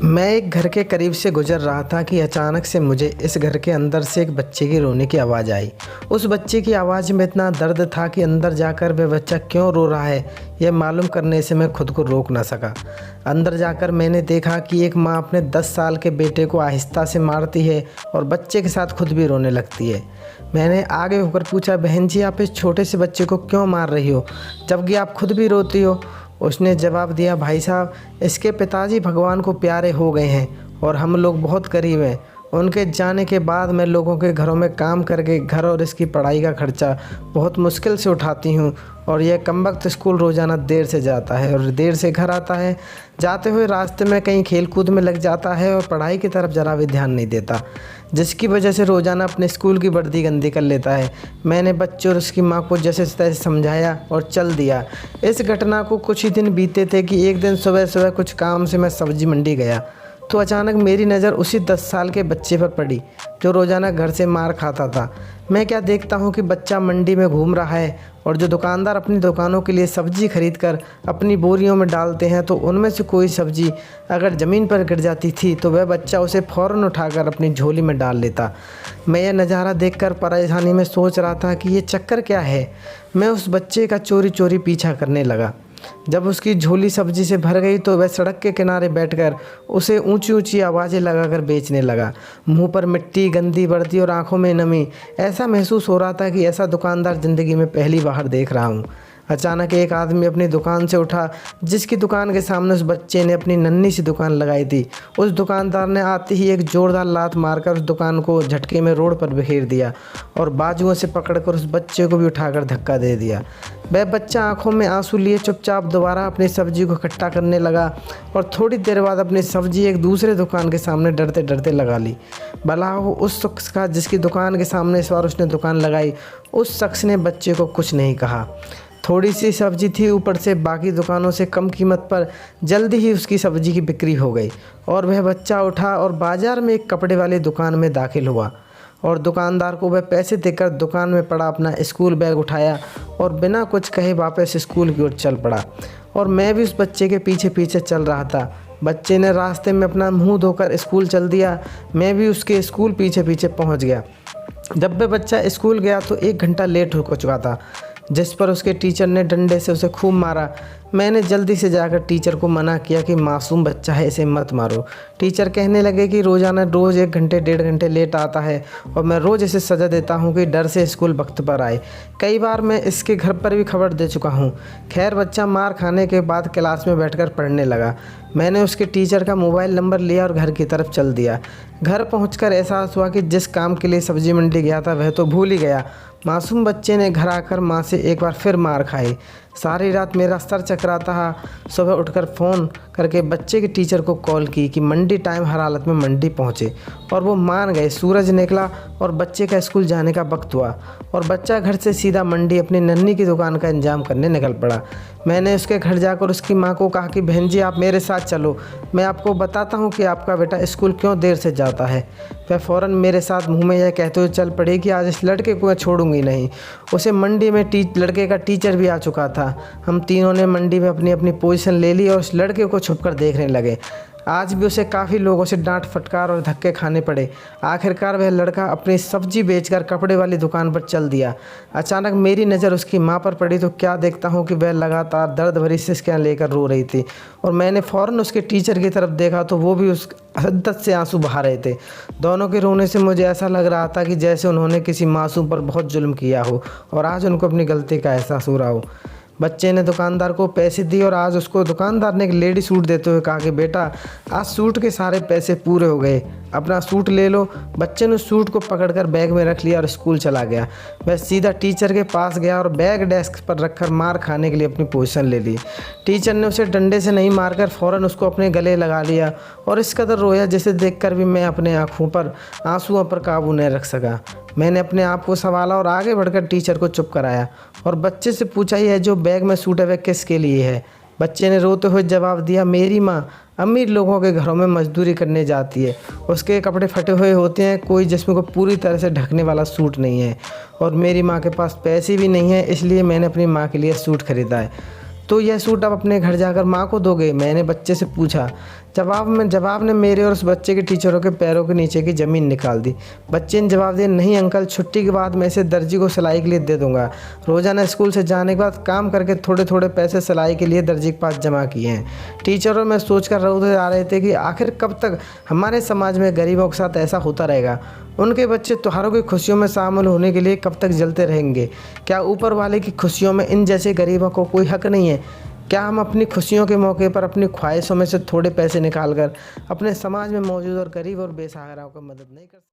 मैं एक घर के करीब से गुजर रहा था कि अचानक से मुझे इस घर के अंदर से एक बच्चे के रोने की आवाज़ आई। उस बच्चे की आवाज़ में इतना दर्द था कि अंदर जाकर वह बच्चा क्यों रो रहा है यह मालूम करने से मैं खुद को रोक ना सका। अंदर जाकर मैंने देखा कि एक माँ अपने 10 साल के बेटे को आहिस्ता से मारती है और बच्चे के साथ खुद भी रोने लगती है। मैंने आगे होकर पूछा, बहन जी आप इस छोटे से बच्चे को क्यों मार रही हो जबकि आप खुद भी रोती हो? उसने जवाब दिया, भाई साहब इसके पिताजी भगवान को प्यारे हो गए हैं और हम लोग बहुत करीब हैं। उनके जाने के बाद मैं लोगों के घरों में काम करके घर और इसकी पढ़ाई का खर्चा बहुत मुश्किल से उठाती हूँ और यह कमबख्त स्कूल रोज़ाना देर से जाता है और देर से घर आता है। जाते हुए रास्ते में कहीं खेल कूद में लग जाता है और पढ़ाई की तरफ ज़रा भी ध्यान नहीं देता, जिसकी वजह से रोज़ाना अपने स्कूल की वर्दी गंदी कर लेता है। मैंने बच्चे और उसकी माँ को जैसे तैसे समझाया और चल दिया। इस घटना को कुछ ही दिन बीते थे कि एक दिन सुबह सुबह कुछ काम से मैं सब्जी मंडी गया तो अचानक मेरी नज़र उसी 10 साल के बच्चे पर पड़ी जो रोज़ाना घर से मार खाता था। मैं क्या देखता हूँ कि बच्चा मंडी में घूम रहा है और जो दुकानदार अपनी दुकानों के लिए सब्ज़ी खरीद कर अपनी बोरियों में डालते हैं तो उनमें से कोई सब्ज़ी अगर ज़मीन पर गिर जाती थी तो वह बच्चा उसे फ़ौरन उठाकर अपनी झोली में डाल लेता। मैं यह नज़ारा देखकर परेशानी में सोच रहा था कि ये चक्कर क्या है। मैं उस बच्चे का चोरी चोरी पीछा करने लगा। जब उसकी झोली सब्जी से भर गई तो वह सड़क के किनारे बैठकर उसे ऊंची ऊंची आवाज़ें लगाकर बेचने लगा। मुंह पर मिट्टी, गंदी वर्दी और आंखों में नमी। ऐसा महसूस हो रहा था कि ऐसा दुकानदार ज़िंदगी में पहली बार देख रहा हूँ। अचानक एक आदमी अपनी दुकान से उठा जिसकी दुकान के सामने उस बच्चे ने अपनी नन्ही सी दुकान लगाई थी। उस दुकानदार ने आते ही एक जोरदार लात मारकर उस दुकान को झटके में रोड पर बिखेर दिया और बाजुओं से पकड़कर उस बच्चे को भी उठाकर धक्का दे दिया। वह बच्चा आंखों में आंसू लिए चुपचाप दोबारा अपनी सब्जी को इकट्ठा करने लगा और थोड़ी देर बाद अपनी सब्जी एक दूसरे दुकान के सामने डरते डरते लगा ली। भला हो उस शख्स का जिसकी दुकान के सामने इस बार उसने दुकान लगाई। उस शख्स ने बच्चे को कुछ नहीं कहा। थोड़ी सी सब्जी थी, ऊपर से बाकी दुकानों से कम कीमत पर जल्दी ही उसकी सब्जी की बिक्री हो गई और वह बच्चा उठा और बाज़ार में एक कपड़े वाली दुकान में दाखिल हुआ और दुकानदार को वह पैसे देकर दुकान में पड़ा अपना स्कूल बैग उठाया और बिना कुछ कहे वापस स्कूल की ओर चल पड़ा। और मैं भी उस बच्चे के पीछे पीछे चल रहा था। बच्चे ने रास्ते में अपना मुंह धोकर स्कूल चल दिया। मैं भी उसके स्कूल पीछे पीछे पहुंच गया। जब वह बच्चा स्कूल गया तो 1 घंटा लेट हो चुका था, जिस पर उसके टीचर ने डंडे से उसे खूब मारा। मैंने जल्दी से जाकर टीचर को मना किया कि मासूम बच्चा है, इसे मत मारो। टीचर कहने लगे कि रोज़ाना रोज़ 1 घंटे 1.5 घंटे लेट आता है और मैं रोज़ इसे सज़ा देता हूँ कि डर से स्कूल वक्त पर आए। कई बार मैं इसके घर पर भी खबर दे चुका हूँ। खैर बच्चा मार खाने के बाद क्लास में बैठकर पढ़ने लगा। मैंने उसके टीचर का मोबाइल नंबर लिया और घर की तरफ चल दिया। घर पहुंचकर एहसास हुआ कि जिस काम के लिए सब्जी मंडी गया था वह तो भूल ही गया। मासूम बच्चे ने घर आकर माँ से एक बार फिर मार खाई। सारी रात मेरा सर चकराता था। सुबह उठकर फ़ोन करके बच्चे के टीचर को कॉल की कि मंडी टाइम हर हालत में मंडी पहुँचे और वो मान गए। सूरज निकला और बच्चे का स्कूल जाने का वक्त हुआ और बच्चा घर से सीधा मंडी अपनी नन्ही की दुकान का इंतजाम करने निकल पड़ा। मैंने उसके घर जाकर उसकी माँ को कहा कि बहन जी आप मेरे साथ चलो, मैं आपको बताता हूँ कि आपका बेटा स्कूल क्यों देर से जाता है। वह फ़ौरन मेरे साथ मुँह में यह कहते हुए चल पड़ी कि आज इस लड़के को मैं छोड़ूंगी नहीं। उसे मंडी में लड़के का टीचर भी आ चुका था। हम तीनों ने मंडी में अपनी अपनी पोजीशन ले ली और उस लड़के को छुपकर देखने लगे। आज भी उसे काफ़ी लोगों से डांट फटकार और धक्के खाने पड़े। आखिरकार वह लड़का अपनी सब्जी बेचकर कपड़े वाली दुकान पर चल दिया। अचानक मेरी नज़र उसकी माँ पर पड़ी तो क्या देखता हूँ कि वह लगातार दर्द भरी सिसकियाँ लेकर रो रही थी और मैंने फ़ौरन उसके टीचर की तरफ देखा तो वो भी उस शिद्दत से आंसू बहा रहे थे। दोनों के रोने से मुझे ऐसा लग रहा था कि जैसे उन्होंने किसी मासूम पर बहुत जुल्म किया हो और आज उनको अपनी गलती का एहसास हो रहा हो। बच्चे ने दुकानदार को पैसे दिए और आज उसको दुकानदार ने एक लेडी सूट देते हुए कहा कि बेटा आज सूट के सारे पैसे पूरे हो गए, अपना सूट ले लो। बच्चे ने सूट को पकड़कर बैग में रख लिया और स्कूल चला गया। वह सीधा टीचर के पास गया और बैग डेस्क पर रखकर मार खाने के लिए अपनी पोजीशन ले ली। टीचर ने उसे डंडे से नहीं मारकर फ़ौरन उसको अपने गले लगा लिया और इस कदर रोया जिसे देखकर भी मैं अपने आँखों पर आंसुओं पर काबू नहीं रख सका। मैंने अपने आप को संभाला और आगे बढ़कर टीचर को चुप कराया और बच्चे से पूछा, यह जो बैग में सूट है वह किसके लिए है? बच्चे ने रोते हुए जवाब दिया, मेरी माँ अमीर लोगों के घरों में मजदूरी करने जाती है, उसके कपड़े फटे हुए होते हैं, कोई जिस्म को पूरी तरह से ढकने वाला सूट नहीं है और मेरी माँ के पास पैसे भी नहीं है, इसलिए मैंने अपनी माँ के लिए सूट खरीदा है। तो यह सूट आप अपने घर जाकर माँ को दोगे? मैंने बच्चे से पूछा। जवाब ने मेरे और उस बच्चे के टीचरों के पैरों के नीचे की ज़मीन निकाल दी। बच्चे ने जवाब दिया, नहीं अंकल, छुट्टी के बाद मैं इसे दर्जी को सिलाई के लिए दे दूंगा। रोज़ाना स्कूल से जाने के बाद काम करके थोड़े थोड़े पैसे सिलाई के लिए दर्जी के पास जमा किए हैं। टीचरों में सोच कर रोते आ रहे थे कि आखिर कब तक हमारे समाज में गरीबों के साथ ऐसा होता रहेगा। उनके बच्चे त्योहारों की खुशियों में शामिल होने के लिए कब तक जलते रहेंगे? क्या ऊपर वाले की खुशियों में इन जैसे गरीबों को कोई हक नहीं है? क्या हम अपनी खुशियों के मौके पर अपनी ख्वाहिशों में से थोड़े पैसे निकाल कर अपने समाज में मौजूद और गरीब और बेसहाराओं की मदद नहीं कर सकते?